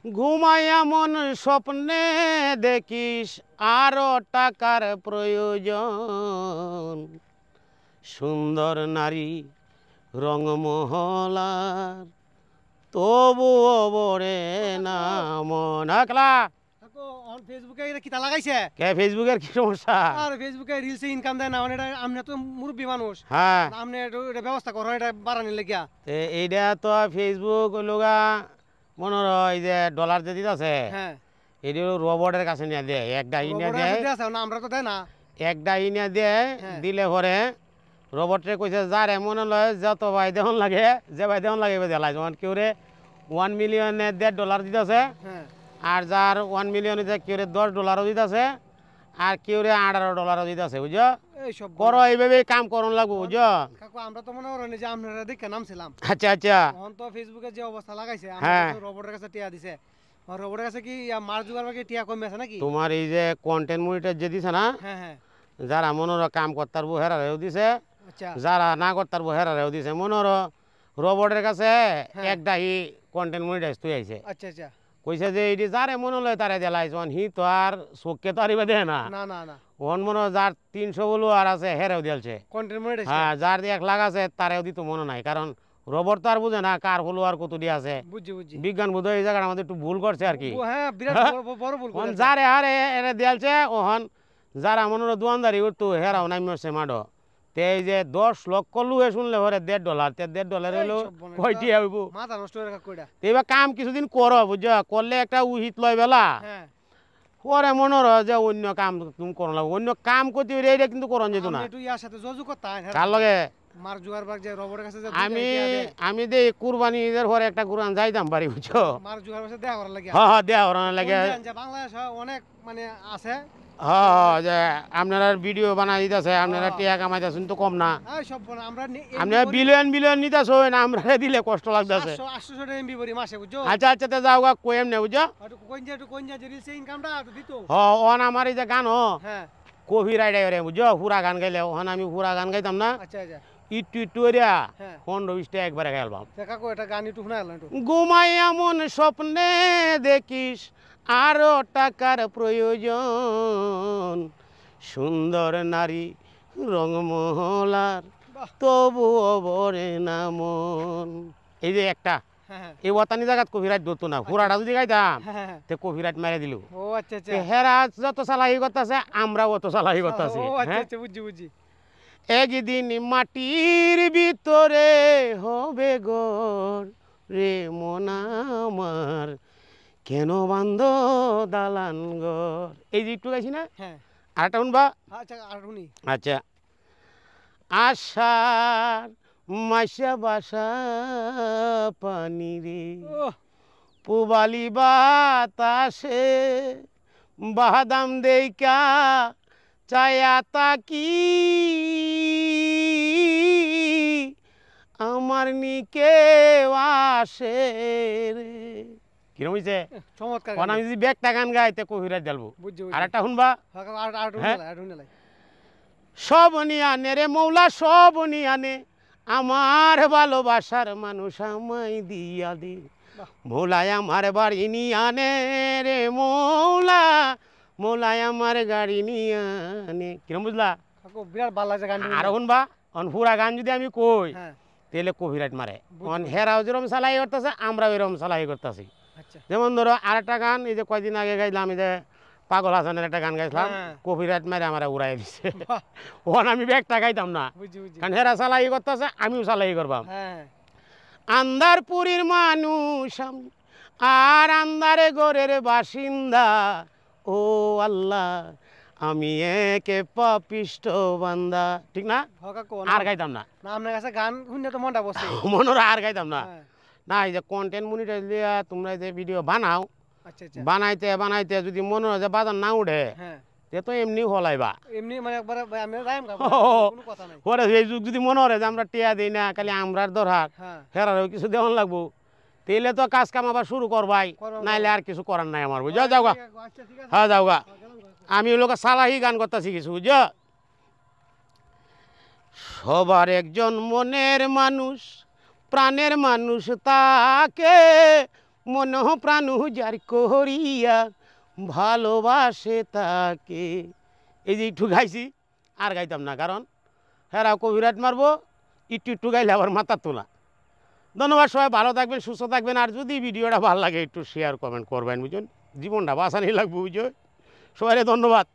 ঘুমাই এমন স্বপ্নে দেখিস আরো টাকার প্রয়োজন, সুন্দর নারী রঙমহলার তবুও বরে না মন। আকলা কাকু অন ফেসবুকে এটা কিতা লাগাইছে? কে ফেসবুকের কি সমস্যা? আর ফেসবুকে রিলসে ইনকাম দেয় না, মানে এটা আমনে তো মুরব্বী মানুষ, হ্যাঁ আমনে এটা ব্যবস্থা করো, এটা বাড়ানির লেগিয়া। এইটা তো ফেসবুক লোগা মনে হয় যে ডলার যে দিতেছে হ্যাঁ, এটি রোবটের কাছে নিয়ে দেয়, একটা ইনিয়া দেয়, আছে না, আমরা তো দেয় না। একটা ইনিয়া দেয়, হ্যাঁ। দিলে পরে রোবটরে কইছে যার মনে লয় যত ভাই দেহন লাগে, যে ভাই দেহন লাগে দেলাই, যেমন কেউ রে 1 মিলিয়নে $1.5 দিতেছে, হ্যাঁ, আর যার 1 মিলিয়ন কেউ রে $10 দিতেছে, আর কেউ রে $18 দিতেছে, বুঝছো? এইসব করো এইভাবে কাম করন লাগবো, বুঝছো? কাকু আমরা তো মনে করেন যে আপনারা দেখে নামছিলাম, আচ্ছা আচ্ছা তখন তো ফেসবুকে যে অবস্থা লাগাইছে, হ্যাঁ। আমরা রোবটের কাছে টিয়া দিছে, আর রোবটের কাছে কি মার জোগাড় বাকি টিয়া কমে আছে নাকি? তোমার এই যে কন্টেন্ট মনিটর যে দিছে না, হ্যাঁ হ্যাঁ, যারা মনোর কাম করতার বউ হেরারেও দিছে, আচ্ছা যারা না করতার বউ হেরারেও দিছে। মনোর রোবটের কাছে হ্যাঁ। একটা হি কন্টেন্ট মনিটাইজ তুই আইছে, আচ্ছা আচ্ছা, কইছে যে এইটি যারে মনে লয় তারে দেলাইছ, হি তো আর চোখকে তো আরিবা দেয় না, না না না, ওন মনে যার 300 বলু আর আছে হেরেও দিলছে। কন্টেন্ট মনিটাইজ, হ্যাঁ, যার 1 লাখ আছে তারেও দিত মনে নাই, কারণ রোবট তো আর বুঝে না কার হলো আর কত দিয়ে আছে। বুঝছি বুঝছি, বিজ্ঞান বোধ এই জায়গাটা আমাদের একটু ভুল করছে আর কি। হ্যাঁ বিরাট বড় ভুল ওন করেছে। যারে আরে এরে দিলছে, ওহন যারা মনে দোয়ানদারি করতো হেরাও নামিছে মাডো। তে এই যে 10 লক্ষ লুহে শুনলে হরে $1.5, তে $1.5 হইলো এই সব বনে কয়টি হইব? মাথা নষ্ট করে কাকু এটা। এবার কাম কিছুদিন করো, বুঝছো? করলে একটা উহিত লয় বেলা, হ্যাঁ, পরে মনে হয় যে অন্য কাম তুমি করো লাগবে, অন্য কাম করতে হইলে এইটা কিন্তু করন যেত না। আপনি একটু ইয়ার সাথে যোগাযোগ করতেন, কার লগে? মার জোগাড় বাগ যে রোবটের কাছে যে আমি টিয়া দেয়, আমি দে কুরবানি ঈদের পরে একটা কুরবান যাইতাম পারি, বুঝছো? মার জোগাড় বাগ দেয়া করার লাগে। হ্যাঁ হ্যাঁ, দেয়া হরানোর লাগে। যে বাংলাদেশ অনেক মানে আছে, হ্যাঁ হ্যাঁ, যে আপনারা ভিডিও বানাই দিতেছে, আপনারা টিয়া কামাইতেছেন তো কম না, এই সব বনে আমরা আপনারা বিলিয়ন বিলিয়ন নিতেছেন, আমরা দিলে কষ্ট লাগতেছে। 800 এমবি ভরি মাসে, বুঝছো? আচ্ছা আচ্ছা, তে যাও গা, কইম না, বুঝছো? একটু কোন যে রিলসে ইনকামটা একটু দিত। হ্যাঁ, ওন আমার এই যে গান হ্যাঁ, কপিরাইট আইরে, বুঝছো? পুরা গান গাইলে ওখান আমি পুরা গান গাইতাম না, আচ্ছা আচ্ছা, ইটু ইটু এরিয়া হ্যাঁ 15-20টা একবারে গাইলাম। কাকু এটা গান একটু শোনা একটু। ঘুমাই এমন স্বপ্নে দেখিস আরো টাকার প্রয়োজন, সুন্দর নারী রঙমহলার বাহ, তবুও বরে না মন। এই যে একটা হ্যাঁ হ্যাঁ এই ওতানি জায়গাত কপিরাইট ধরতো না, পুরাটা যদি গাইতাম হ্যাঁ হ্যাঁ, তে কপিরাইট মেরে দিল। ও আচ্ছা আচ্ছা, হেরা যত চালাহি করতেছে আমরাও অত চালাহি করতেছি। ও আচ্ছা হ্যাঁ, আচ্ছা, বুঝছি বুঝছি। একদিন মাটির ভিতরে হবে ঘর রে মন আমার, কেন বান্ধ দালান ঘর। এই যে একটু গাইছি না, হ্যাঁ আরেকটা শুনবা? আচ্ছা, আর শুনি। আচ্ছা। আশার মাসা বাসা পানি রে, ও পুবালি বাতাসে বাদাম দেইকা চায়া তাকি, আমার নিকে আসে রে। কিরম হইছে? চমৎকার কোন গান। আমি যদি ব্যাগটা গান গাইতে কহিরাত জ্বালবো। বুঝছি আর বুঝছি। একটা শুনবা? হ্যাঁ, কাকু, আর আর হ্যাঁ? শুনে লাই, আর শুনে লাই। সব নিয়ানে রে মৌলা, সব নিয়ানে আমার ভালোবাসার মানুষ আমায় দিয়া দে, বাহ, মৌলায় আমার বাড়ি নিয়ানে রে মৌলা, মৌলায় আমার গাড়ি নিয়ানে। কিরম বুঝলা? কাকু বিরাট ভালো লাগছে গানটা। আর শুনবা? অনহুরা গান যদি আমি কই হ্যাঁ, তাহলে কপিরাইট মারে। বুঝছি, অন হেরাও যেরকম চালাই করতেছে আমরাও এরকম চালাই করতেছি। আচ্ছা, যেমন ধরো আরেকটা গান এই যে কয়দিন আগে গাইলাম, এই যে পাগল হাসানের একটা গান গাইছিলাম, হ্যাঁ। কপিরাইট মারে আমার উড়াই দিছে। বাহ, ওখানে আমি ব্যাগটা গাইতাম না, বুঝছি বুঝছি। কারণ হেরা চালাই করতেছে আমিও চালাই করবাম। হ্যাঁ, আন্দারপুরীর মানুষ আমি, আর আন্দারে ঘরের বাসিন্দা, ও আল্লাহ আমি একে পাপিষ্ট বান্দা। ঠিক না? হ্যাঁ কাকু, আর গাইতাম না, না আপনার কাছে গান শুনে তো মনটা বসে। মনোরা আর গাইতাম না। হ্যাঁ, না, এই যে কন্টেন্ট মনিটাইজ দিয়া তোমরা যে ভিডিও বানাও, আচ্ছা আচ্ছা, বানাইতে বানাইতে যদি মনে হয় যে বাজার না উঠে, হ্যাঁ তে তো এমনি হলাইবা। এমনি মানে একবারে আমি যাইম কাকু, কোনো কথা নাই। পরে এই যুগ যদি মনে হয় যে আমরা টিয়া দিই না, খালি আমরার দরকার, হ্যাঁ, হেরারও কিছু দেওয়ান লাগবো, তাইলে তো কাজ কাম আবার শুরু করবাই, করবাম, নাইলে আর কিছু করার নাই আমার, বুঝো? যাওগা, আচ্ছা ঠিক আছে, হ্যাঁ যাওগা। গেলাম কাকু। আমি লোক সালাহি গান করতেছি কিছু, বুঝো? সবার একজন মনের মানুষ, প্রাণের মানুষ তাকে মন প্রাণ যার করিয়া ভালোবাসে তাকে। এই যে একটু গাইছি, আর গাইতাম না, কারণ হেরাও কবিরাট মারবো, একটু একটু গাইলে আবার মাথা তোলা। ধন্যবাদ, সবাই ভালো থাকবেন, সুস্থ থাকবেন। আর যদি ভিডিওটা ভালো লাগে একটু শেয়ার কমেন্ট করবেন, বুঝছেন, জীবনটা বাঁচানি লাগবে, বুঝছো। সবাই ধন্যবাদ।